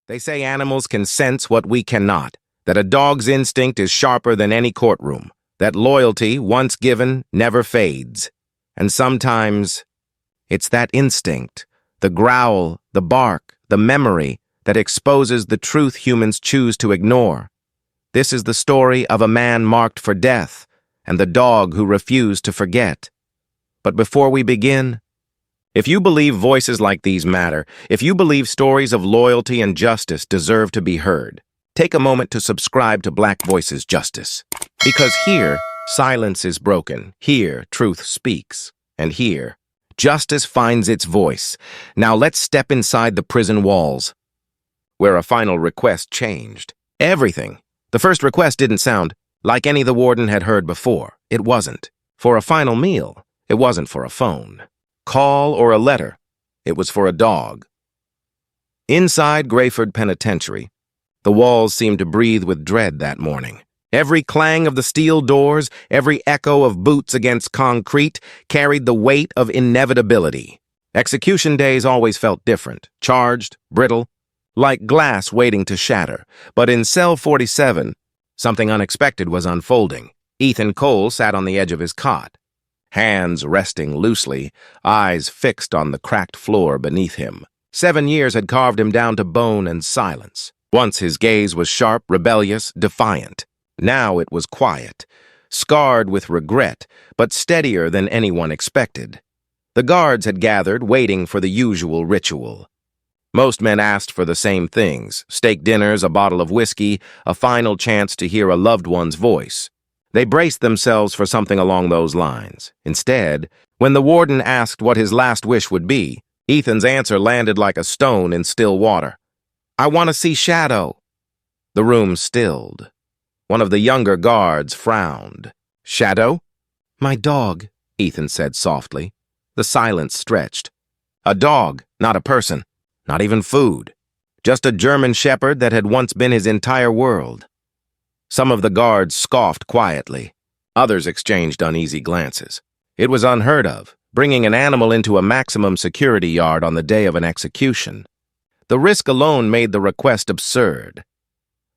They say animals can sense what we cannot, that a dog's instinct is sharper than any courtroom, that loyalty, once given, never fades. And sometimes it's that instinct, the growl, the bark, the memory, that exposes the truth humans choose to ignore. This is the story of a man marked for death and the dog who refused to forget. But before we begin, if you believe voices like these matter, if you believe stories of loyalty and justice deserve to be heard, take a moment to subscribe to Black Voices Justice. Because here, silence is broken. Here, truth speaks. And here, justice finds its voice. Now let's step inside the prison walls, where a final request changed everything. The first request didn't sound like any the warden had heard before. It wasn't for a final meal. It wasn't for a phone call or a letter. It was for a dog. Inside Grayford Penitentiary, the walls seemed to breathe with dread that morning. Every clang of the steel doors, every echo of boots against concrete carried the weight of inevitability. Execution days always felt different, charged, brittle, like glass waiting to shatter. But in cell 47, something unexpected was unfolding. Ethan Cole sat on the edge of his cot, hands resting loosely, eyes fixed on the cracked floor beneath him. 7 years had carved him down to bone and silence. Once his gaze was sharp, rebellious, defiant. Now it was quiet, scarred with regret, but steadier than anyone expected. The guards had gathered, waiting for the usual ritual. Most men asked for the same things: steak dinners, a bottle of whiskey, a final chance to hear a loved one's voice. They braced themselves for something along those lines. Instead, when the warden asked what his last wish would be, Ethan's answer landed like a stone in still water. "I want to see Shadow." The room stilled. One of the younger guards frowned. "Shadow?" "My dog," Ethan said softly. The silence stretched. A dog, not a person, not even food. Just a German shepherd that had once been his entire world. Some of the guards scoffed quietly. Others exchanged uneasy glances. It was unheard of, bringing an animal into a maximum security yard on the day of an execution. The risk alone made the request absurd.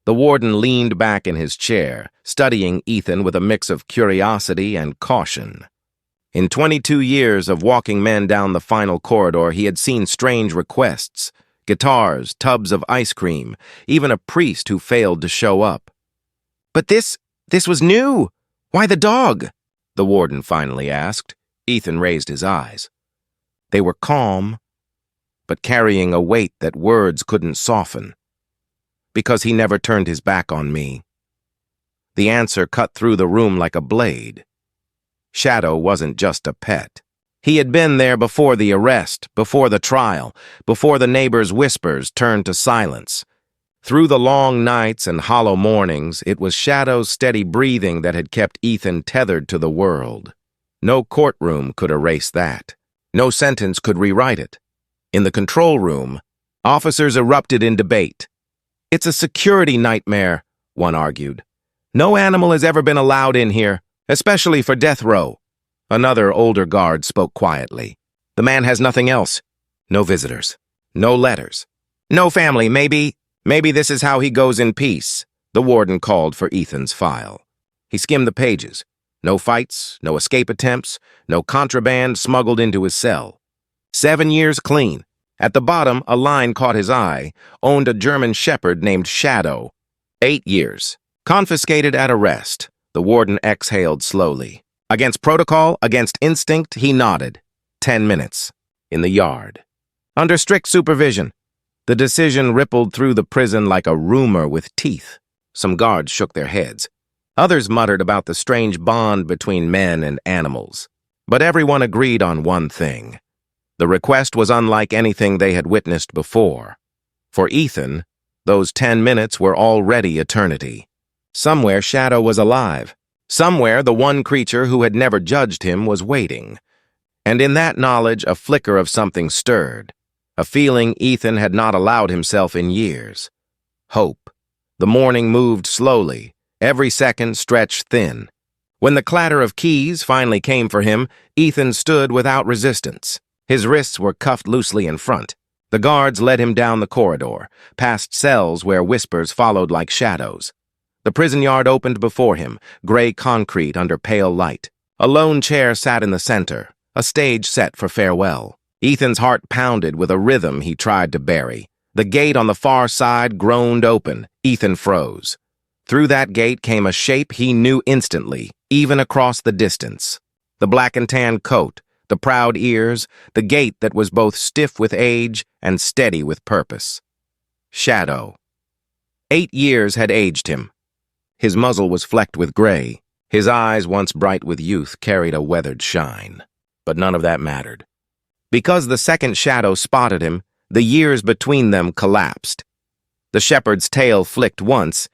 The warden leaned back in his chair, studying Ethan with a mix of curiosity and caution. In 22 years of walking men down the final corridor, he had seen strange requests: guitars, tubs of ice cream, even a priest who failed to show up. "But this was new. Why the dog?" the warden finally asked. Ethan raised his eyes. They were calm, but carrying a weight that words couldn't soften. "Because he never turned his back on me." The answer cut through the room like a blade. Shadow wasn't just a pet. He had been there before the arrest, before the trial, before the neighbors' whispers turned to silence. Through the long nights and hollow mornings, it was Shadow's steady breathing that had kept Ethan tethered to the world. No courtroom could erase that. No sentence could rewrite it. In the control room, officers erupted in debate. "It's a security nightmare," one argued. "No animal has ever been allowed in here, especially for death row." Another older guard spoke quietly. "The man has nothing else. No visitors. No letters. No family. Maybe this is how he goes in peace." The warden called for Ethan's file. He skimmed the pages. No fights, no escape attempts, no contraband smuggled into his cell. 7 years clean. At the bottom, a line caught his eye: owned a German shepherd named Shadow. 8 years. Confiscated at arrest. The warden exhaled slowly. Against protocol, against instinct, he nodded. 10 minutes. In the yard. Under strict supervision. The decision rippled through the prison like a rumor with teeth. Some guards shook their heads. Others muttered about the strange bond between men and animals. But everyone agreed on one thing. The request was unlike anything they had witnessed before. For Ethan, those 10 minutes were already eternity. Somewhere Shadow was alive. Somewhere the one creature who had never judged him was waiting. And in that knowledge, a flicker of something stirred. A feeling Ethan had not allowed himself in years. Hope. The morning moved slowly, every second stretched thin. When the clatter of keys finally came for him, Ethan stood without resistance. His wrists were cuffed loosely in front. The guards led him down the corridor, past cells where whispers followed like shadows. The prison yard opened before him, gray concrete under pale light. A lone chair sat in the center, a stage set for farewell. Ethan's heart pounded with a rhythm he tried to bury. The gate on the far side groaned open. Ethan froze. Through that gate came a shape he knew instantly, even across the distance. The black and tan coat, the proud ears, the gait that was both stiff with age and steady with purpose. Shadow. 8 years had aged him. His muzzle was flecked with gray. His eyes, once bright with youth, carried a weathered shine. But none of that mattered. Because the second shadow spotted him, the years between them collapsed. The shepherd's tail flicked once,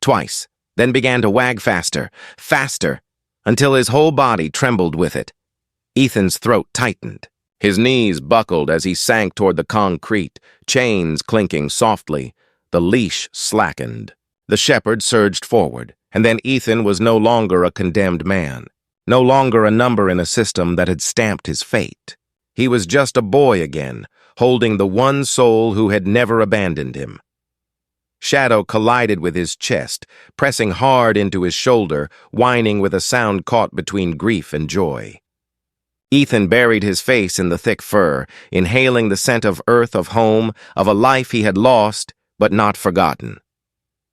twice, then began to wag faster, faster, until his whole body trembled with it. Ethan's throat tightened. His knees buckled as he sank toward the concrete, chains clinking softly. The leash slackened. The shepherd surged forward, and then Ethan was no longer a condemned man, no longer a number in a system that had stamped his fate. He was just a boy again, holding the one soul who had never abandoned him. Shadow collided with his chest, pressing hard into his shoulder, whining with a sound caught between grief and joy. Ethan buried his face in the thick fur, inhaling the scent of earth, of home, of a life he had lost but not forgotten.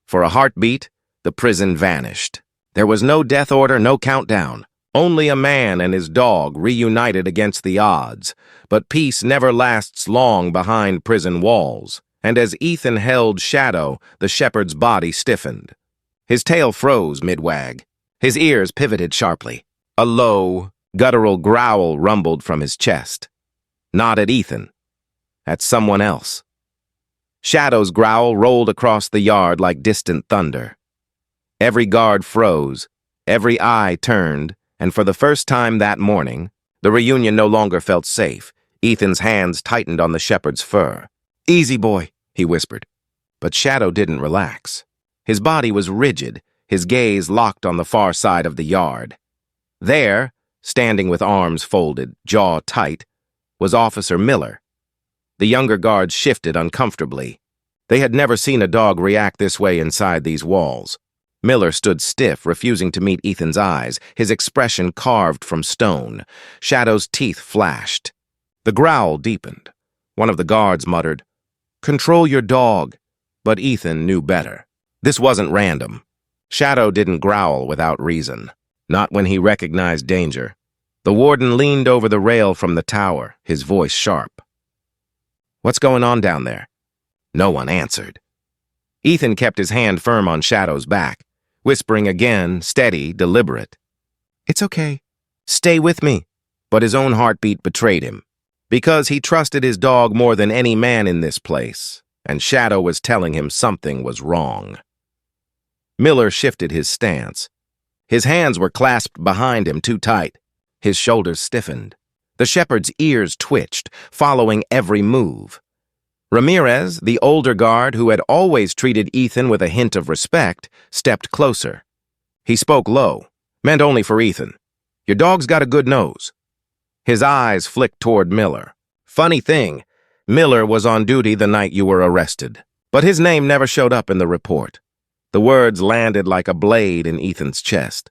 For a heartbeat, the prison vanished. There was no death order, no countdown. Only a man and his dog reunited against the odds. But peace never lasts long behind prison walls. And as Ethan held Shadow, the shepherd's body stiffened. His tail froze mid-wag. His ears pivoted sharply. A low, guttural growl rumbled from his chest. Not at Ethan. At someone else. Shadow's growl rolled across the yard like distant thunder. Every guard froze, every eye turned, and for the first time that morning, the reunion no longer felt safe. Ethan's hands tightened on the shepherd's fur. "Easy, boy," he whispered. But Shadow didn't relax. His body was rigid, his gaze locked on the far side of the yard. There, standing with arms folded, jaw tight, was Officer Miller. The younger guards shifted uncomfortably. They had never seen a dog react this way inside these walls. Miller stood stiff, refusing to meet Ethan's eyes, his expression carved from stone. Shadow's teeth flashed. The growl deepened. One of the guards muttered, "Control your dog," but Ethan knew better. This wasn't random. Shadow didn't growl without reason, not when he recognized danger. The warden leaned over the rail from the tower, his voice sharp. "What's going on down there?" No one answered. Ethan kept his hand firm on Shadow's back, whispering again, steady, deliberate. "It's okay. Stay with me." But his own heartbeat betrayed him, because he trusted his dog more than any man in this place, and Shadow was telling him something was wrong. Miller shifted his stance. His hands were clasped behind him too tight. His shoulders stiffened. The shepherd's ears twitched, following every move. Ramirez, the older guard who had always treated Ethan with a hint of respect, stepped closer. He spoke low, meant only for Ethan. "Your dog's got a good nose." His eyes flicked toward Miller. "Funny thing, Miller was on duty the night you were arrested, but his name never showed up in the report." The words landed like a blade in Ethan's chest.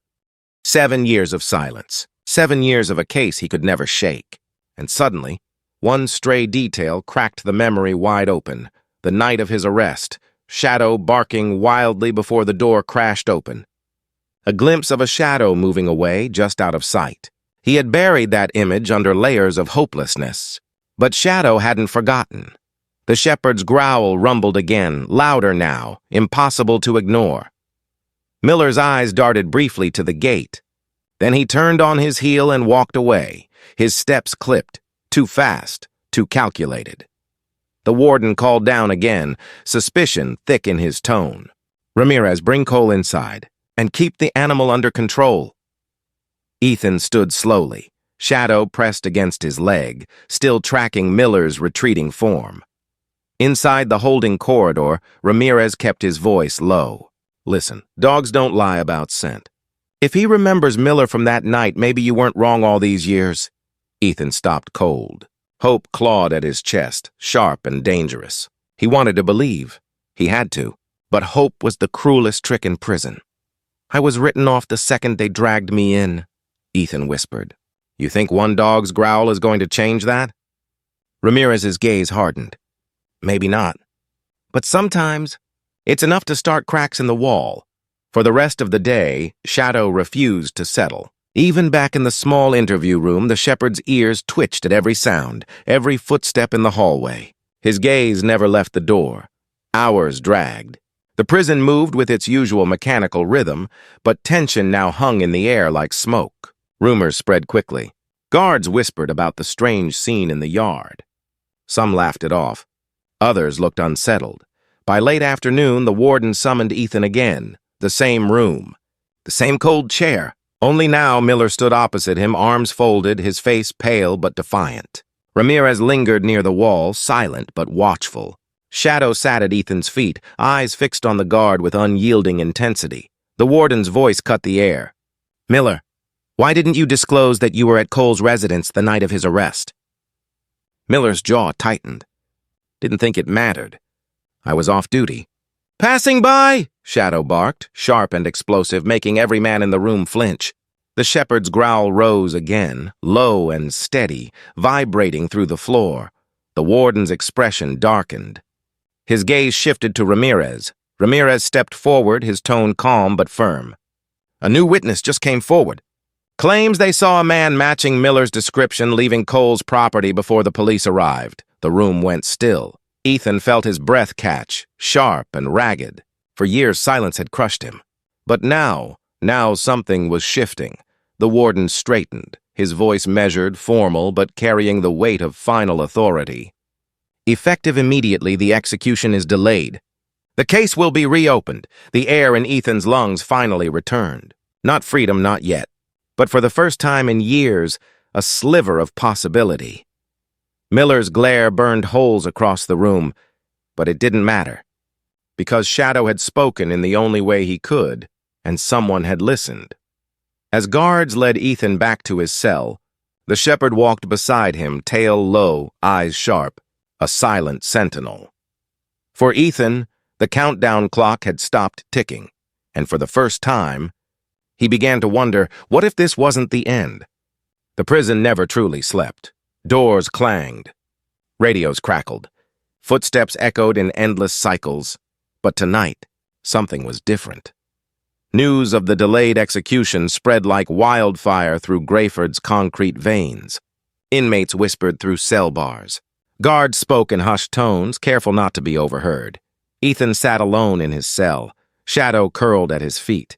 7 years of silence. 7 years of a case he could never shake. And suddenly, one stray detail cracked the memory wide open. The night of his arrest, Shadow barking wildly before the door crashed open. A glimpse of a shadow moving away, just out of sight. He had buried that image under layers of hopelessness. But Shadow hadn't forgotten. The shepherd's growl rumbled again, louder now, impossible to ignore. Miller's eyes darted briefly to the gate. Then he turned on his heel and walked away, his steps clipped, too fast, too calculated. The warden called down again, suspicion thick in his tone. "Ramirez, bring Cole inside, and keep the animal under control." Ethan stood slowly, Shadow pressed against his leg, still tracking Miller's retreating form. Inside the holding corridor, Ramirez kept his voice low. "Listen, dogs don't lie about scent. If he remembers Miller from that night, maybe you weren't wrong all these years." Ethan stopped cold. Hope clawed at his chest, sharp and dangerous. He wanted to believe. He had to. But hope was the cruelest trick in prison. "I was written off the second they dragged me in," Ethan whispered. "You think one dog's growl is going to change that?" Ramirez's gaze hardened. "Maybe not. But sometimes it's enough to start cracks in the wall." For the rest of the day, Shadow refused to settle. Even back in the small interview room, the shepherd's ears twitched at every sound, every footstep in the hallway. His gaze never left the door. Hours dragged. The prison moved with its usual mechanical rhythm, but tension now hung in the air like smoke. Rumors spread quickly. Guards whispered about the strange scene in the yard. Some laughed it off. Others looked unsettled. By late afternoon, the warden summoned Ethan again. The same room. The same cold chair. Only now Miller stood opposite him, arms folded, his face pale but defiant. Ramirez lingered near the wall, silent but watchful. Shadow sat at Ethan's feet, eyes fixed on the guard with unyielding intensity. The warden's voice cut the air. "Miller, why didn't you disclose that you were at Cole's residence the night of his arrest?" Miller's jaw tightened. "Didn't think it mattered. I was off duty." "Passing by!" Shadow barked, sharp and explosive, making every man in the room flinch. The shepherd's growl rose again, low and steady, vibrating through the floor. The warden's expression darkened. His gaze shifted to Ramirez. Ramirez stepped forward, his tone calm but firm. "A new witness just came forward. Claims they saw a man matching Miller's description leaving Cole's property before the police arrived." The room went still. Ethan felt his breath catch, sharp and ragged. For years, silence had crushed him. But now something was shifting. The warden straightened, his voice measured, formal, but carrying the weight of final authority. "Effective immediately, the execution is delayed. The case will be reopened." The air in Ethan's lungs finally returned. Not freedom, not yet. But for the first time in years, a sliver of possibility. Miller's glare burned holes across the room, but it didn't matter. Because Shadow had spoken in the only way he could, and someone had listened. As guards led Ethan back to his cell, the shepherd walked beside him, tail low, eyes sharp, a silent sentinel. For Ethan, the countdown clock had stopped ticking, and for the first time, he began to wonder, what if this wasn't the end? The prison never truly slept. Doors clanged. Radios crackled. Footsteps echoed in endless cycles. But tonight, something was different. News of the delayed execution spread like wildfire through Grayford's concrete veins. Inmates whispered through cell bars. Guards spoke in hushed tones, careful not to be overheard. Ethan sat alone in his cell, Shadow curled at his feet.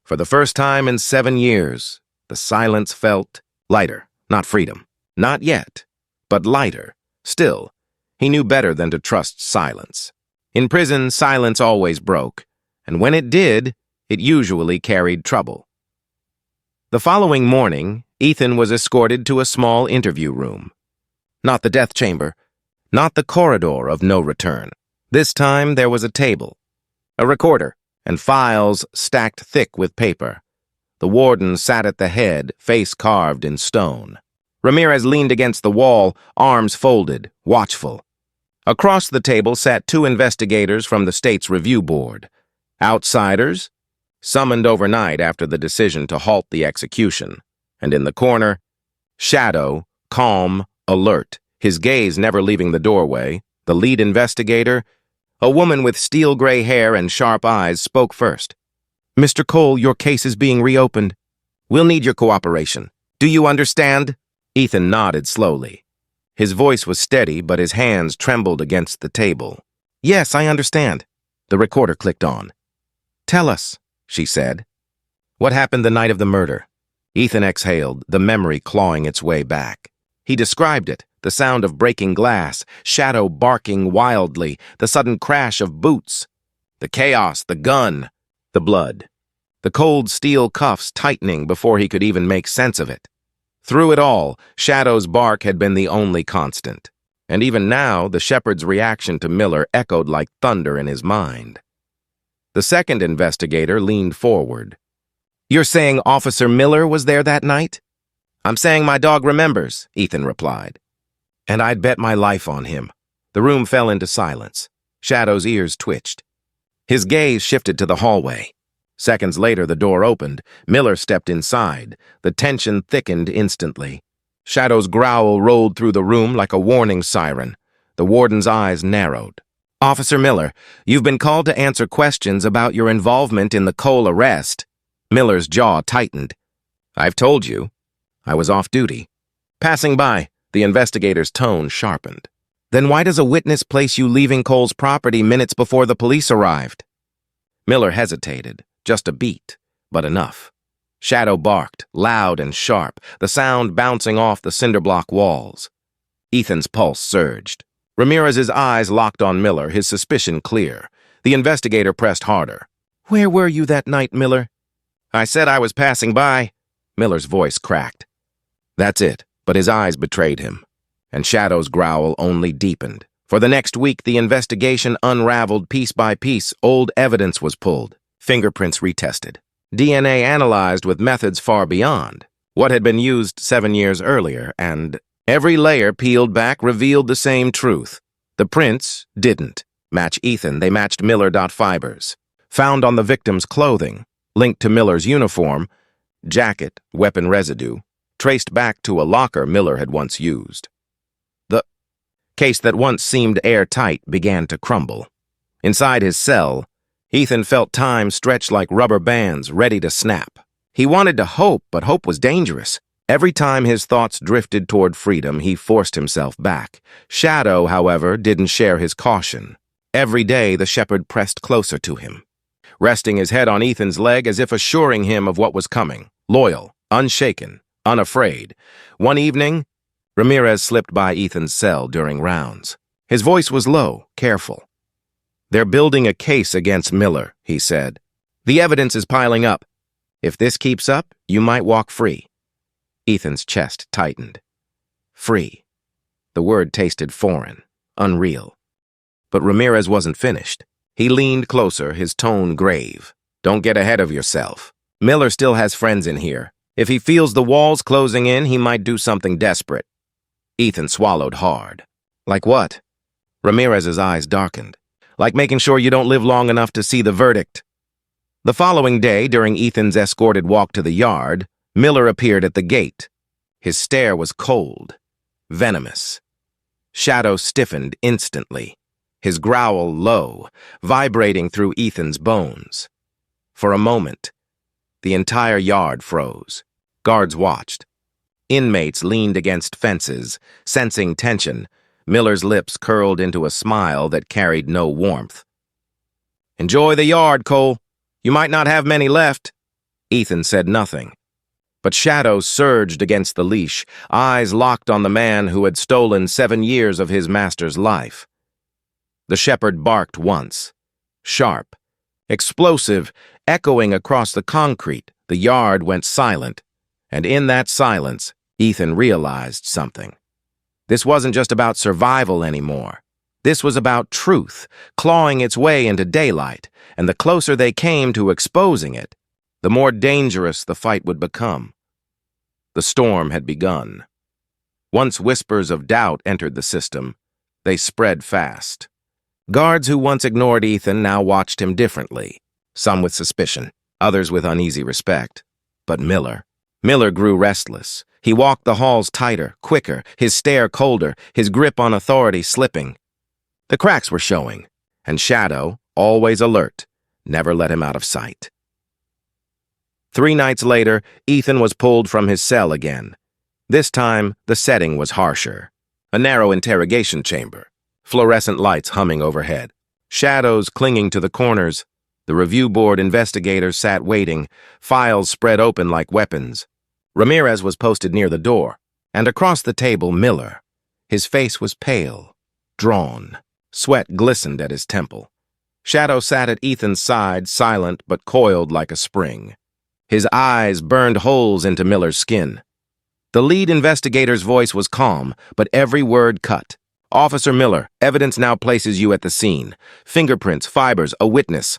For the first time in 7 years, the silence felt lighter, not freedom. Not yet, but lighter. Still, he knew better than to trust silence. In prison, silence always broke, and when it did, it usually carried trouble. The following morning, Ethan was escorted to a small interview room. Not the death chamber, not the corridor of no return. This time there was a table, a recorder, and files stacked thick with paper. The warden sat at the head, face carved in stone. Ramirez leaned against the wall, arms folded, watchful. Across the table sat 2 investigators from the state's review board. Outsiders, summoned overnight after the decision to halt the execution. And in the corner, Shadow, calm, alert, his gaze never leaving the doorway, the lead investigator, a woman with steel-gray hair and sharp eyes, spoke first. "Mr. Cole, your case is being reopened. We'll need your cooperation. Do you understand?" Ethan nodded slowly. His voice was steady, but his hands trembled against the table. "Yes, I understand." The recorder clicked on. "Tell us," she said. "What happened the night of the murder?" Ethan exhaled, the memory clawing its way back. He described it, the sound of breaking glass, Shadow barking wildly, the sudden crash of boots, the chaos, the gun, the blood, the cold steel cuffs tightening before he could even make sense of it. Through it all, Shadow's bark had been the only constant. And even now, the shepherd's reaction to Miller echoed like thunder in his mind. The second investigator leaned forward. "You're saying Officer Miller was there that night?" "I'm saying my dog remembers," Ethan replied. And I'd bet my life on him. The room fell into silence. Shadow's ears twitched. His gaze shifted to the hallway. Seconds later, the door opened. Miller stepped inside. The tension thickened instantly. Shadow's growl rolled through the room like a warning siren. The warden's eyes narrowed. "Officer Miller, you've been called to answer questions about your involvement in the Cole arrest." Miller's jaw tightened. "I've told you. I was off duty." Passing by, the investigator's tone sharpened. "Then why does a witness place you leaving Cole's property minutes before the police arrived?" Miller hesitated, just a beat, but enough. Shadow barked, loud and sharp, the sound bouncing off the cinderblock walls. Ethan's pulse surged. Ramirez's eyes locked on Miller, his suspicion clear. The investigator pressed harder. "Where were you that night, Miller?" "I said I was passing by." Miller's voice cracked. That's it, but his eyes betrayed him. And Shadow's growl only deepened. For the next week, the investigation unraveled piece by piece. Old evidence was pulled. Fingerprints retested. DNA analyzed with methods far beyond what had been used 7 years earlier, and every layer peeled back revealed the same truth. The prints didn't match Ethan. They matched Miller.fibers. Found on the victim's clothing, linked to Miller's uniform, jacket, weapon residue, traced back to a locker Miller had once used. The case that once seemed airtight began to crumble. Inside his cell, Ethan felt time stretched like rubber bands, ready to snap. He wanted to hope, but hope was dangerous. Every time his thoughts drifted toward freedom, he forced himself back. Shadow, however, didn't share his caution. Every day, the shepherd pressed closer to him, resting his head on Ethan's leg as if assuring him of what was coming. Loyal, unshaken, unafraid. One evening, Ramirez slipped by Ethan's cell during rounds. His voice was low, careful. "They're building a case against Miller," he said. "The evidence is piling up. If this keeps up, you might walk free." Ethan's chest tightened. Free. The word tasted foreign, unreal. But Ramirez wasn't finished. He leaned closer, his tone grave. "Don't get ahead of yourself. Miller still has friends in here. If he feels the walls closing in, he might do something desperate." Ethan swallowed hard. "Like what?" Ramirez's eyes darkened. "Like making sure you don't live long enough to see the verdict." The following day, during Ethan's escorted walk to the yard, Miller appeared at the gate. His stare was cold, venomous. Shadow stiffened instantly, his growl low, vibrating through Ethan's bones. For a moment, the entire yard froze. Guards watched. Inmates leaned against fences, sensing tension. Miller's lips curled into a smile that carried no warmth. "Enjoy the yard, Cole. You might not have many left." Ethan said nothing. But Shadow surged against the leash, eyes locked on the man who had stolen 7 years of his master's life. The shepherd barked once. Sharp, explosive, echoing across the concrete. The yard went silent. And in that silence, Ethan realized something. This wasn't just about survival anymore. This was about truth, clawing its way into daylight, and the closer they came to exposing it, the more dangerous the fight would become. The storm had begun. Once whispers of doubt entered the system, they spread fast. Guards who once ignored Ethan now watched him differently, some with suspicion, others with uneasy respect. But Miller grew restless. He walked the halls tighter, quicker, his stare colder, his grip on authority slipping. The cracks were showing, and Shadow, always alert, never let him out of sight. 3 nights later, Ethan was pulled from his cell again. This time, the setting was harsher. A narrow interrogation chamber, fluorescent lights humming overhead, shadows clinging to the corners. The review board investigators sat waiting, files spread open like weapons. Ramirez was posted near the door, and across the table, Miller. His face was pale, drawn. Sweat glistened at his temple. Shadow sat at Ethan's side, silent but coiled like a spring. His eyes burned holes into Miller's skin. The lead investigator's voice was calm, but every word cut. "Officer Miller, evidence now places you at the scene. Fingerprints, fibers, a witness.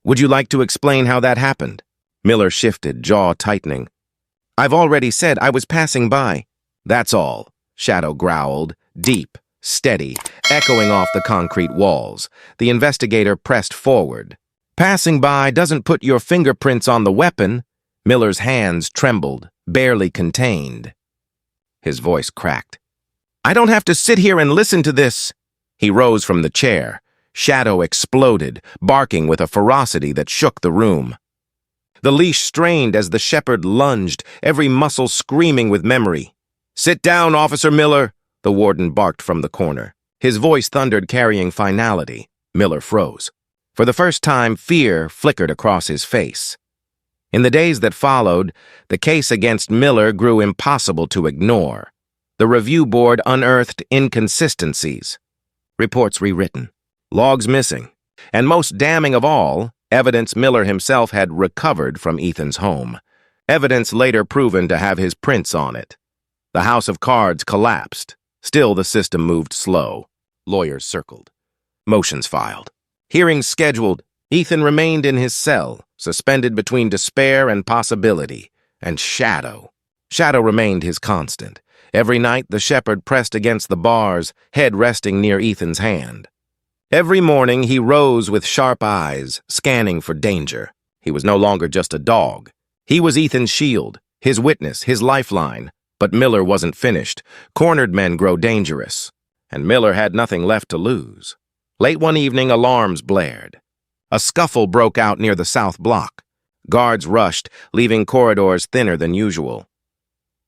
Would you like to explain how that happened?" Miller shifted, jaw tightening. "I've already said I was passing by." "That's all," Shadow growled, deep, steady, echoing off the concrete walls. The investigator pressed forward. Passing by doesn't put your fingerprints on the weapon. Miller's hands trembled, barely contained. His voice cracked. I don't have to sit here and listen to this. He rose from the chair. Shadow exploded, barking with a ferocity that shook the room. The leash strained as the shepherd lunged, every muscle screaming with memory. Sit down, Officer Miller, the warden barked from the corner. His voice thundered, carrying finality. Miller froze. For the first time, fear flickered across his face. In the days that followed, the case against Miller grew impossible to ignore. The review board unearthed inconsistencies. Reports rewritten. Logs missing. And most damning of all, evidence Miller himself had recovered from Ethan's home. Evidence later proven to have his prints on it. The house of cards collapsed. Still, the system moved slow. Lawyers circled. Motions filed. Hearings scheduled. Ethan remained in his cell, suspended between despair and possibility. And Shadow. Shadow remained his constant. Every night, the shepherd pressed against the bars, head resting near Ethan's hand. Every morning, he rose with sharp eyes, scanning for danger. He was no longer just a dog. He was Ethan's shield, his witness, his lifeline. But Miller wasn't finished. Cornered men grow dangerous. And Miller had nothing left to lose. Late one evening, alarms blared. A scuffle broke out near the south block. Guards rushed, leaving corridors thinner than usual.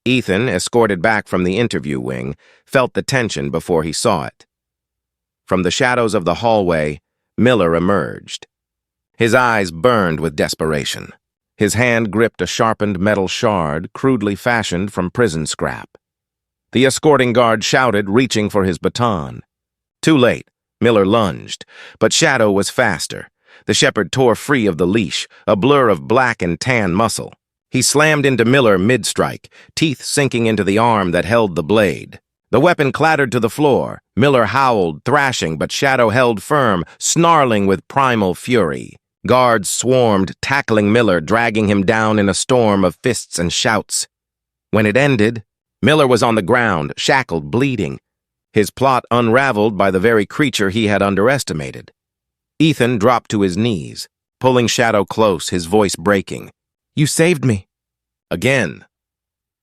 Ethan, escorted back from the interview wing, felt the tension before he saw it. From the shadows of the hallway, Miller emerged. His eyes burned with desperation. His hand gripped a sharpened metal shard, crudely fashioned from prison scrap. The escorting guard shouted, reaching for his baton. Too late, Miller lunged, but Shadow was faster. The shepherd tore free of the leash, a blur of black and tan muscle. He slammed into Miller mid-strike, teeth sinking into the arm that held the blade. The weapon clattered to the floor. Miller howled, thrashing, but Shadow held firm, snarling with primal fury. Guards swarmed, tackling Miller, dragging him down in a storm of fists and shouts. When it ended, Miller was on the ground, shackled, bleeding. His plot unraveled by the very creature he had underestimated. Ethan dropped to his knees, pulling Shadow close, his voice breaking. You saved me. Again.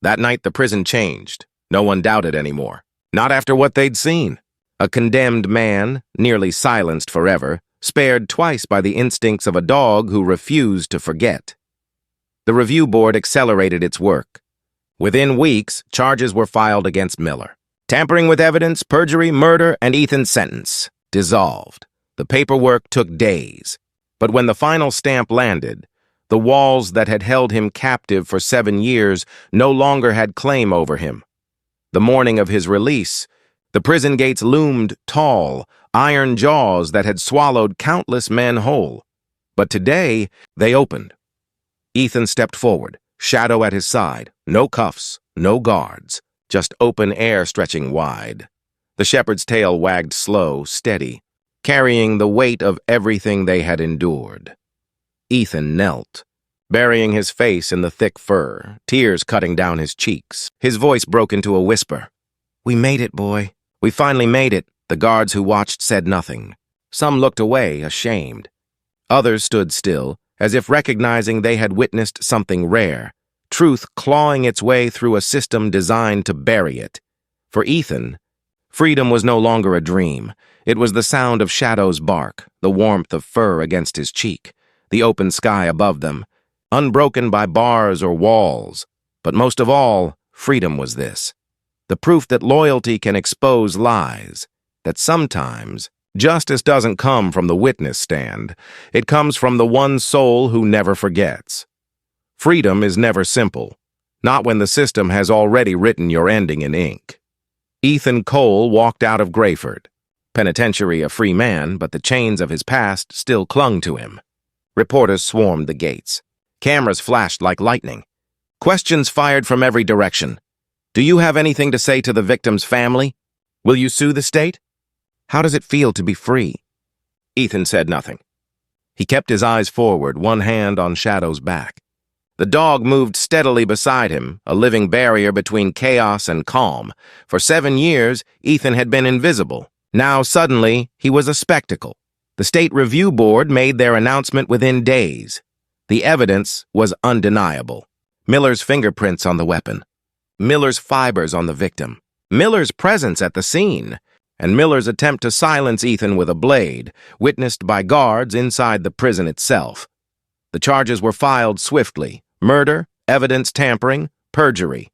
That night the prison changed. No one doubted anymore. Not after what they'd seen. A condemned man, nearly silenced forever, spared twice by the instincts of a dog who refused to forget. The review board accelerated its work. Within weeks, charges were filed against Miller. Tampering with evidence, perjury, murder, and Ethan's sentence. Dissolved. The paperwork took days. But when the final stamp landed, the walls that had held him captive for 7 years no longer had claim over him. The morning of his release, the prison gates loomed tall, iron jaws that had swallowed countless men whole. But today, they opened. Ethan stepped forward, Shadow at his side, no cuffs, no guards, just open air stretching wide. The shepherd's tail wagged slow, steady, carrying the weight of everything they had endured. Ethan knelt, burying his face in the thick fur, tears cutting down his cheeks. His voice broke into a whisper. We made it, boy. We finally made it. The guards who watched said nothing. Some looked away, ashamed. Others stood still, as if recognizing they had witnessed something rare, truth clawing its way through a system designed to bury it. For Ethan, freedom was no longer a dream. It was the sound of Shadow's bark, the warmth of fur against his cheek, the open sky above them, unbroken by bars or walls. But most of all, freedom was this. The proof that loyalty can expose lies, that sometimes justice doesn't come from the witness stand. It comes from the one soul who never forgets. Freedom is never simple, not when the system has already written your ending in ink. Ethan Cole walked out of Grayford. Penitentiary a free man, but the chains of his past still clung to him. Reporters swarmed the gates. Cameras flashed like lightning. Questions fired from every direction. Do you have anything to say to the victim's family? Will you sue the state? How does it feel to be free? Ethan said nothing. He kept his eyes forward, one hand on Shadow's back. The dog moved steadily beside him, a living barrier between chaos and calm. For 7 years, Ethan had been invisible. Now, suddenly, he was a spectacle. The State Review Board made their announcement within days. The evidence was undeniable. Miller's fingerprints on the weapon, Miller's fibers on the victim, Miller's presence at the scene, and Miller's attempt to silence Ethan with a blade, witnessed by guards inside the prison itself. The charges were filed swiftly: murder, evidence tampering, perjury.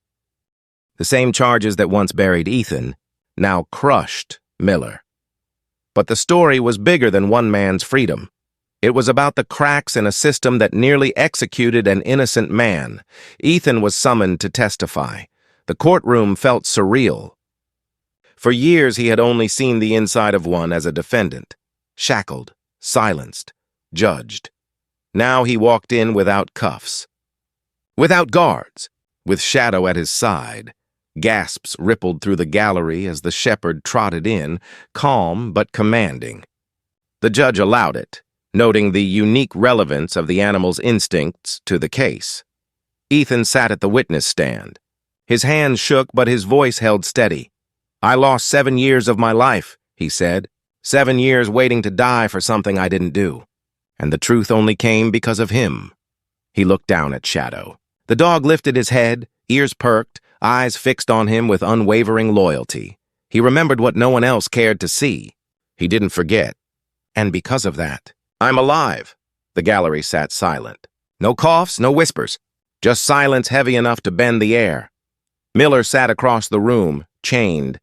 The same charges that once buried Ethan now crushed Miller. But the story was bigger than one man's freedom. It was about the cracks in a system that nearly executed an innocent man. Ethan was summoned to testify. The courtroom felt surreal. For years he had only seen the inside of one as a defendant, shackled, silenced, judged. Now he walked in without cuffs, without guards, with Shadow at his side. Gasps rippled through the gallery as the shepherd trotted in, calm but commanding. The judge allowed it, noting the unique relevance of the animal's instincts to the case. Ethan sat at the witness stand. His hands shook, but his voice held steady. "I lost 7 years of my life," he said. 7 years waiting to die for something I didn't do. And the truth only came because of him. He looked down at Shadow. The dog lifted his head, ears perked, eyes fixed on him with unwavering loyalty. He remembered what no one else cared to see. He didn't forget. And because of that, "I'm alive." The gallery sat silent. No coughs, no whispers. Just silence heavy enough to bend the air. Miller sat across the room, chained,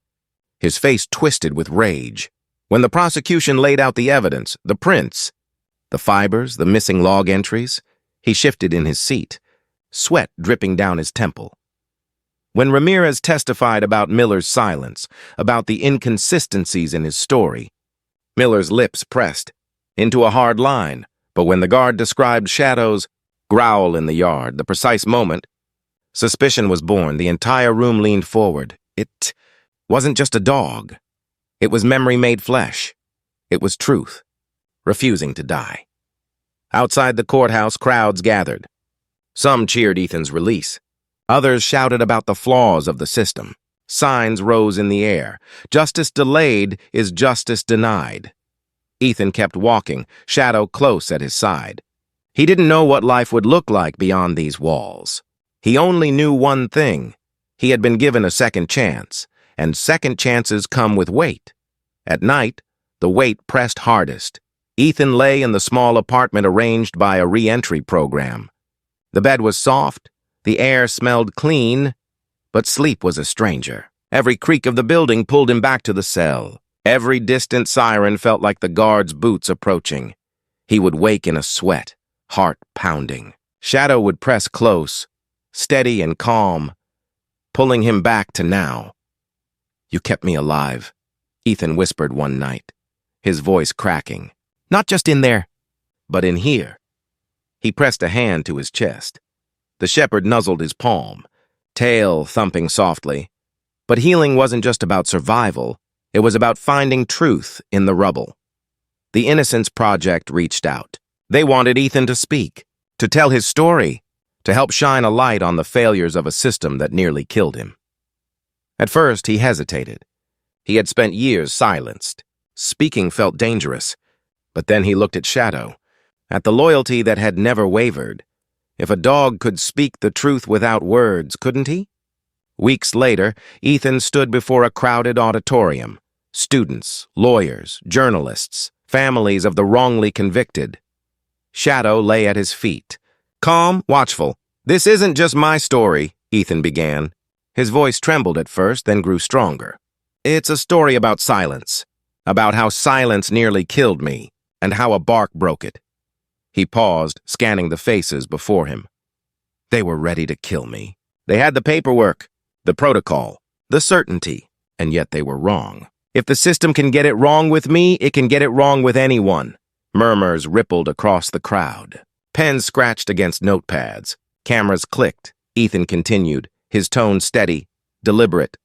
his face twisted with rage. When the prosecution laid out the evidence, the prints, the fibers, the missing log entries, he shifted in his seat, sweat dripping down his temple. When Ramirez testified about Miller's silence, about the inconsistencies in his story, Miller's lips pressed into a hard line. But when the guard described Shadow's growl in the yard, the precise moment, suspicion was born. The entire room leaned forward. It wasn't just a dog. It was memory made flesh. It was truth, refusing to die. Outside the courthouse, crowds gathered. Some cheered Ethan's release. Others shouted about the flaws of the system. Signs rose in the air. Justice delayed is justice denied. Ethan kept walking, Shadow close at his side. He didn't know what life would look like beyond these walls. He only knew one thing. He had been given a second chance, and second chances come with weight. At night, the weight pressed hardest. Ethan lay in the small apartment arranged by a re-entry program. The bed was soft, the air smelled clean, but sleep was a stranger. Every creak of the building pulled him back to the cell. Every distant siren felt like the guard's boots approaching. He would wake in a sweat, heart pounding. Shadow would press close, steady and calm, pulling him back to now. "You kept me alive," Ethan whispered one night, his voice cracking. "Not just in there, but in here." He pressed a hand to his chest. The shepherd nuzzled his palm, tail thumping softly. But healing wasn't just about survival. It was about finding truth in the rubble. The Innocence Project reached out. They wanted Ethan to speak, to tell his story, to help shine a light on the failures of a system that nearly killed him. At first, he hesitated. He had spent years silenced. Speaking felt dangerous. But then he looked at Shadow, at the loyalty that had never wavered. If a dog could speak the truth without words, couldn't he? Weeks later, Ethan stood before a crowded auditorium. Students, lawyers, journalists, families of the wrongly convicted. Shadow lay at his feet, calm, watchful. "This isn't just my story," Ethan began. His voice trembled at first, then grew stronger. "It's a story about silence, about how silence nearly killed me, and how a bark broke it." He paused, scanning the faces before him. They were ready to kill me. They had the paperwork, the protocol, the certainty, and yet they were wrong. If the system can get it wrong with me, it can get it wrong with anyone. Murmurs rippled across the crowd. Pens scratched against notepads. Cameras clicked. Ethan continued, his tone steady, deliberate.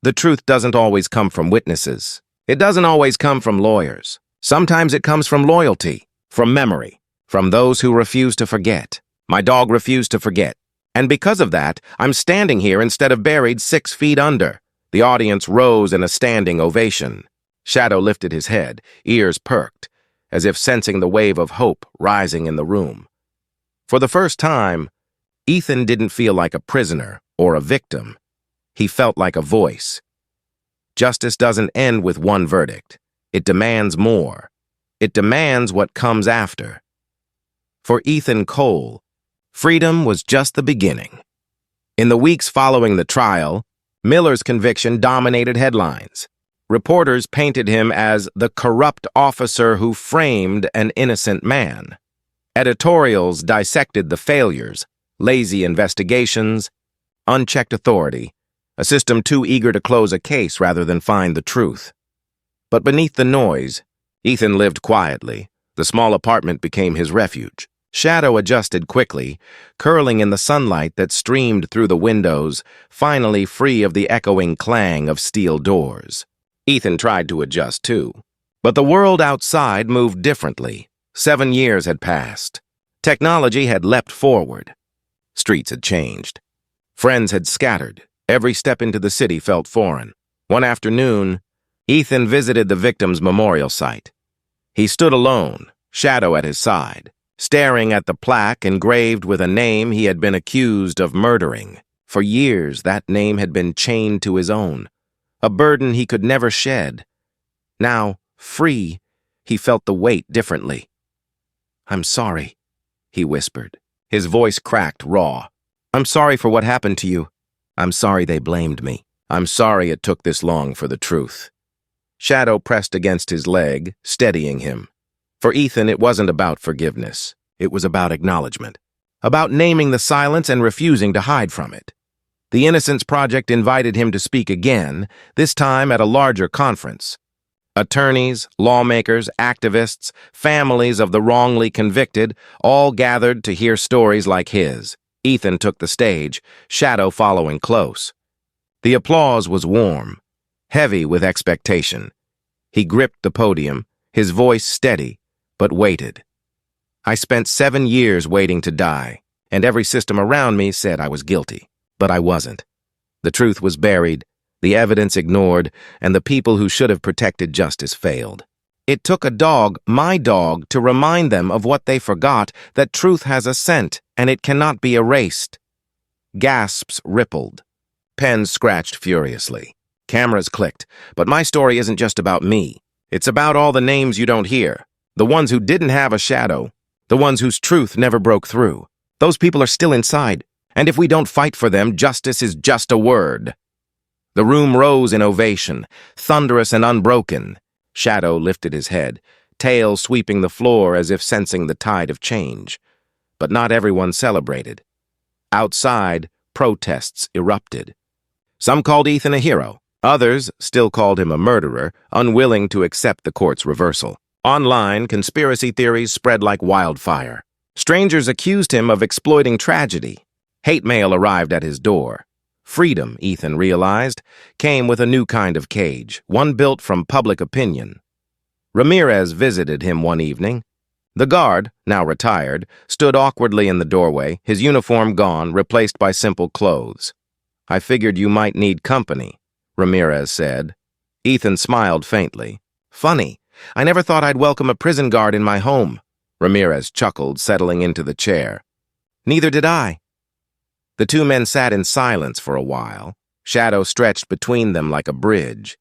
The truth doesn't always come from witnesses. It doesn't always come from lawyers. Sometimes it comes from loyalty, from memory, from those who refuse to forget. My dog refused to forget. And because of that, I'm standing here instead of buried 6 feet under. The audience rose in a standing ovation. Shadow lifted his head, ears perked, as if sensing the wave of hope rising in the room. For the first time, Ethan didn't feel like a prisoner or a victim. He felt like a voice. Justice doesn't end with one verdict. It demands more. It demands what comes after. For Ethan Cole, freedom was just the beginning. In the weeks following the trial, Miller's conviction dominated headlines. Reporters painted him as the corrupt officer who framed an innocent man. Editorials dissected the failures, lazy investigations, unchecked authority, a system too eager to close a case rather than find the truth. But beneath the noise, Ethan lived quietly. The small apartment became his refuge. Shadow adjusted quickly, curling in the sunlight that streamed through the windows, finally free of the echoing clang of steel doors. Ethan tried to adjust too. But the world outside moved differently. 7 years had passed. Technology had leapt forward. Streets had changed. Friends had scattered. Every step into the city felt foreign. One afternoon, Ethan visited the victim's memorial site. He stood alone, Shadow at his side, staring at the plaque engraved with a name he had been accused of murdering. For years, that name had been chained to his own, a burden he could never shed. Now, free, he felt the weight differently. "I'm sorry," he whispered. His voice cracked raw. "I'm sorry for what happened to you. I'm sorry they blamed me. I'm sorry it took this long for the truth." Shadow pressed against his leg, steadying him. For Ethan, it wasn't about forgiveness. It was about acknowledgement. About naming the silence and refusing to hide from it. The Innocence Project invited him to speak again, this time at a larger conference. Attorneys, lawmakers, activists, families of the wrongly convicted all gathered to hear stories like his. Ethan took the stage, Shadow following close. The applause was warm, heavy with expectation. He gripped the podium, his voice steady, but waited. "I spent 7 years waiting to die, and every system around me said I was guilty. But I wasn't. The truth was buried, the evidence ignored, and the people who should have protected justice failed. It took a dog, my dog, to remind them of what they forgot, that truth has a scent, and it cannot be erased." Gasps rippled. Pens scratched furiously. Cameras clicked. But my story isn't just about me. It's about all the names you don't hear. The ones who didn't have a shadow. The ones whose truth never broke through. Those people are still inside. And if we don't fight for them, justice is just a word. The room rose in ovation, thunderous and unbroken. Shadow lifted his head, tail sweeping the floor as if sensing the tide of change. But not everyone celebrated. Outside, protests erupted. Some called Ethan a hero. Others still called him a murderer, unwilling to accept the court's reversal. Online, conspiracy theories spread like wildfire. Strangers accused him of exploiting tragedy. Hate mail arrived at his door. Freedom, Ethan realized, came with a new kind of cage, one built from public opinion. Ramirez visited him one evening. The guard, now retired, stood awkwardly in the doorway, his uniform gone, replaced by simple clothes. "I figured you might need company," Ramirez said. Ethan smiled faintly. "Funny. I never thought I'd welcome a prison guard in my home." Ramirez chuckled, settling into the chair. "Neither did I." The two men sat in silence for a while. Shadow stretched between them like a bridge.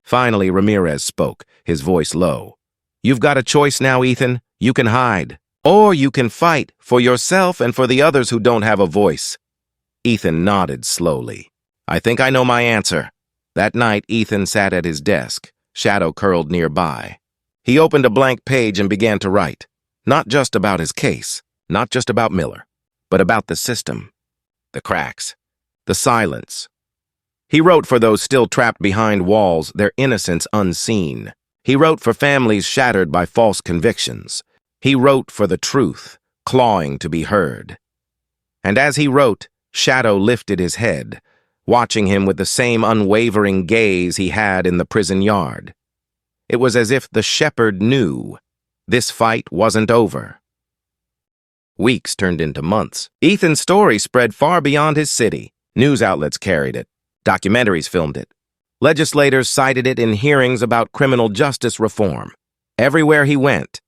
Finally, Ramirez spoke, his voice low. "You've got a choice now, Ethan. You can hide. Or you can fight for yourself and for the others who don't have a voice." Ethan nodded slowly. "I think I know my answer." That night, Ethan sat at his desk, Shadow curled nearby. He opened a blank page and began to write. Not just about his case, not just about Miller, but about the system. The cracks, the silence. He wrote for those still trapped behind walls, their innocence unseen. He wrote for families shattered by false convictions. He wrote for the truth, clawing to be heard. And as he wrote, Shadow lifted his head, watching him with the same unwavering gaze he had in the prison yard. It was as if the shepherd knew this fight wasn't over. Weeks turned into months. Ethan's story spread far beyond his city. News outlets carried it. Documentaries filmed it. Legislators cited it in hearings about criminal justice reform. Everywhere he went,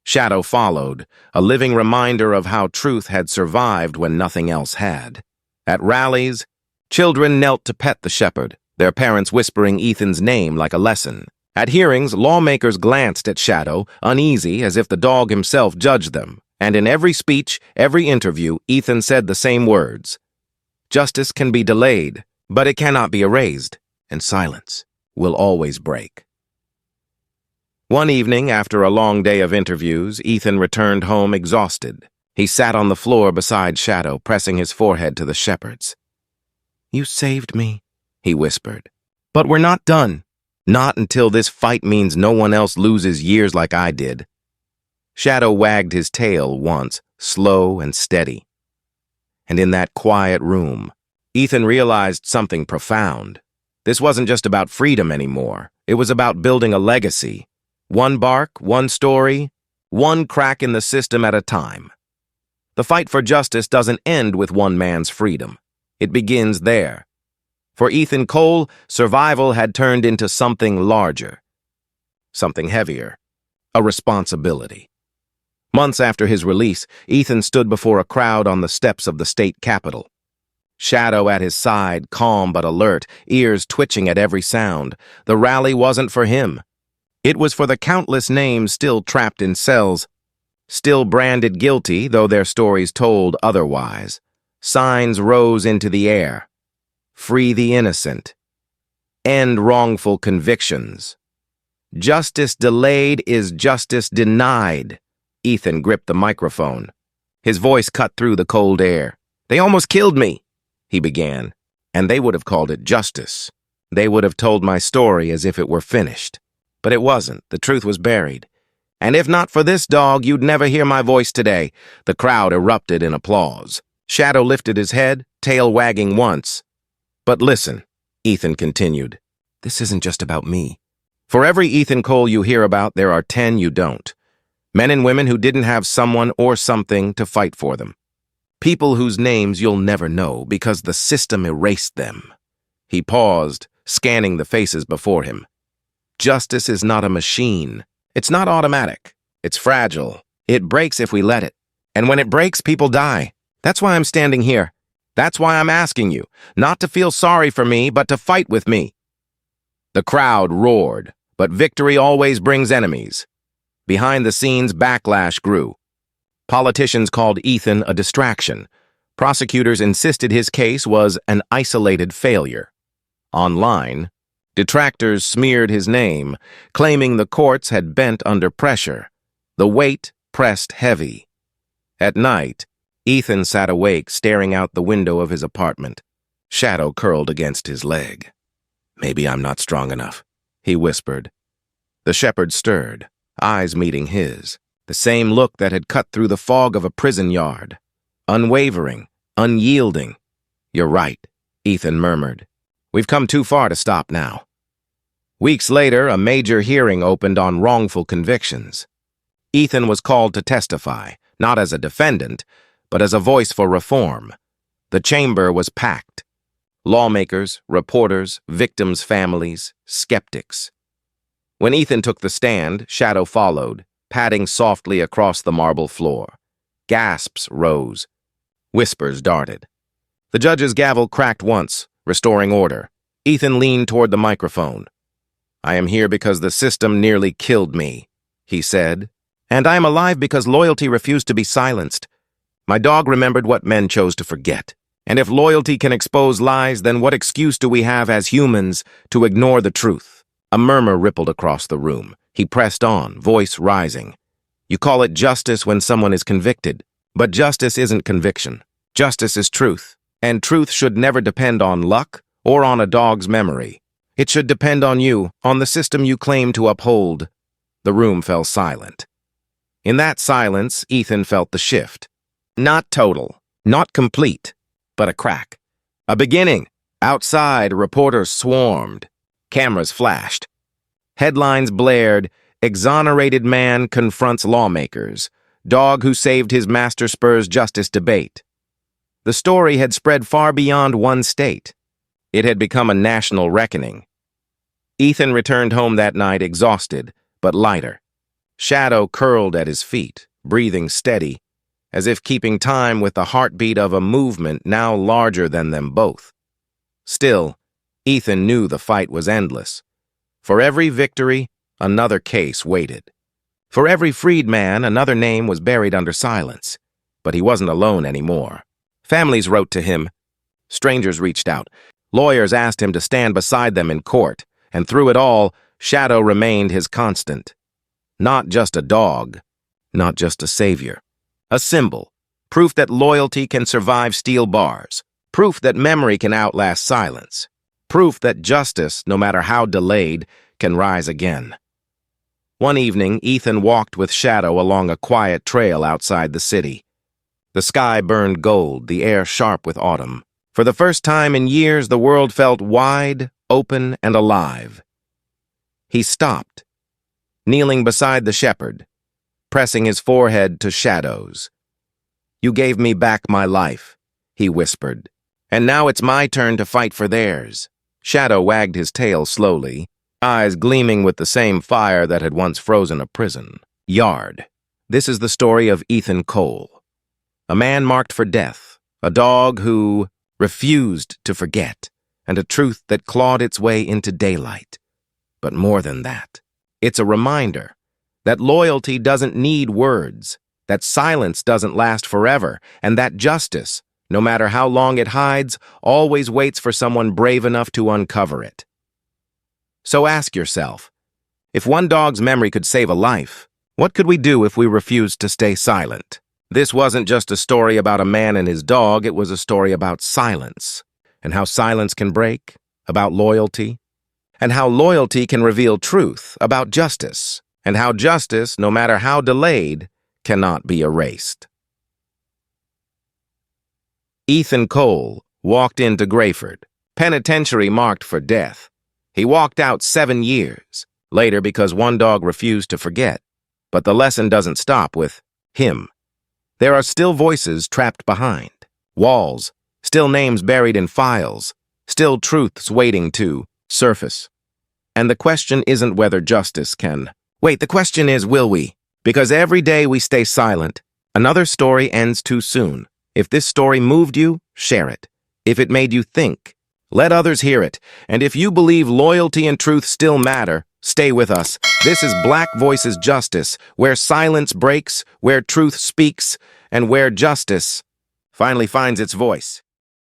Shadow followed, a living reminder of how truth had survived when nothing else had. At rallies, children knelt to pet the shepherd, their parents whispering Ethan's name like a lesson. At hearings, lawmakers glanced at Shadow, uneasy, as if the dog himself judged them. And in every speech, every interview, Ethan said the same words. Justice can be delayed, but it cannot be erased, and silence will always break. One evening, after a long day of interviews, Ethan returned home exhausted. He sat on the floor beside Shadow, pressing his forehead to the shepherd's. "You saved me," he whispered. "But we're not done. Not until this fight means no one else loses years like I did." Shadow wagged his tail once, slow and steady. And in that quiet room, Ethan realized something profound. This wasn't just about freedom anymore. It was about building a legacy. One bark, one story, one crack in the system at a time. The fight for justice doesn't end with one man's freedom. It begins there. For Ethan Cole, survival had turned into something larger, something heavier, a responsibility. Months after his release, Ethan stood before a crowd on the steps of the state capitol. Shadow at his side, calm but alert, ears twitching at every sound. The rally wasn't for him. It was for the countless names still trapped in cells, still branded guilty, though their stories told otherwise. Signs rose into the air. Free the innocent. End wrongful convictions. Justice delayed is justice denied. Ethan gripped the microphone. His voice cut through the cold air. "They almost killed me," he began, "and they would have called it justice. They would have told my story as if it were finished. But it wasn't. The truth was buried. And if not for this dog, you'd never hear my voice today." The crowd erupted in applause. Shadow lifted his head, tail wagging once. "But listen," Ethan continued, "this isn't just about me. For every Ethan Cole you hear about, there are 10 you don't. Men and women who didn't have someone or something to fight for them. People whose names you'll never know because the system erased them." He paused, scanning the faces before him. Justice is not a machine. It's not automatic. It's fragile. It breaks if we let it. And when it breaks, people die. That's why I'm standing here. That's why I'm asking you, not to feel sorry for me, but to fight with me. The crowd roared, but victory always brings enemies. Behind the scenes, backlash grew. Politicians called Ethan a distraction. Prosecutors insisted his case was an isolated failure. Online, detractors smeared his name, claiming the courts had bent under pressure. The weight pressed heavy. At night, Ethan sat awake, staring out the window of his apartment. Shadow curled against his leg. "Maybe I'm not strong enough," he whispered. The shepherd stirred, eyes meeting his, the same look that had cut through the fog of a prison yard. Unwavering, unyielding. "You're right," Ethan murmured. "We've come too far to stop now." Weeks later, a major hearing opened on wrongful convictions. Ethan was called to testify, not as a defendant, but as a voice for reform. The chamber was packed. Lawmakers, reporters, victims' families, skeptics. When Ethan took the stand, Shadow followed, padding softly across the marble floor. Gasps rose. Whispers darted. The judge's gavel cracked once, restoring order. Ethan leaned toward the microphone. "I am here because the system nearly killed me," he said. "And I am alive because loyalty refused to be silenced. My dog remembered what men chose to forget. And if loyalty can expose lies, then what excuse do we have as humans to ignore the truth?" A murmur rippled across the room. He pressed on, voice rising. "You call it justice when someone is convicted. But justice isn't conviction. Justice is truth. And truth should never depend on luck or on a dog's memory. It should depend on you, on the system you claim to uphold." The room fell silent. In that silence, Ethan felt the shift. Not total, not complete, but a crack. A beginning. Outside, reporters swarmed. Cameras flashed. Headlines blared, "Exonerated man confronts lawmakers." dog who saved his master spurs justice debate. The story had spread far beyond one state. It had become a national reckoning. Ethan returned home that night exhausted, but lighter. Shadow curled at his feet, breathing steady, as if keeping time with the heartbeat of a movement now larger than them both. Still, Ethan knew the fight was endless. For every victory, another case waited. For every freed man, another name was buried under silence. But he wasn't alone anymore. Families wrote to him. Strangers reached out. Lawyers asked him to stand beside them in court, and through it all, Shadow remained his constant. Not just a dog, not just a savior. A symbol, proof that loyalty can survive steel bars, proof that memory can outlast silence, proof that justice, no matter how delayed, can rise again. One evening, Ethan walked with Shadow along a quiet trail outside the city. The sky burned gold, the air sharp with autumn. For the first time in years, the world felt wide, open, and alive. He stopped, kneeling beside the shepherd, pressing his forehead to Shadow's. "You gave me back my life," he whispered, "and now it's my turn to fight for theirs." Shadow wagged his tail slowly, eyes gleaming with the same fire that had once frozen a prison. Yard. This is the story of Ethan Cole, a man marked for death, a dog who refused to forget, and a truth that clawed its way into daylight. But more than that, it's a reminder that loyalty doesn't need words, that silence doesn't last forever, and that justice, no matter how long it hides, always waits for someone brave enough to uncover it. So ask yourself, if one dog's memory could save a life, what could we do if we refused to stay silent? This wasn't just a story about a man and his dog, it was a story about silence, and how silence can break, about loyalty, and how loyalty can reveal truth, about justice, and how justice, no matter how delayed, cannot be erased. Ethan Cole walked into Grayford, penitentiary marked for death. He walked out 7 years, later because one dog refused to forget. But the lesson doesn't stop with him. There are still voices trapped behind, walls, still names buried in files, still truths waiting to surface. And the question isn't whether justice can. Wait, the question is, will we? Because every day we stay silent, another story ends too soon. If this story moved you, share it. If it made you think, let others hear it. And if you believe loyalty and truth still matter, stay with us. This is Black Voices Justice, where silence breaks, where truth speaks, and where justice finally finds its voice.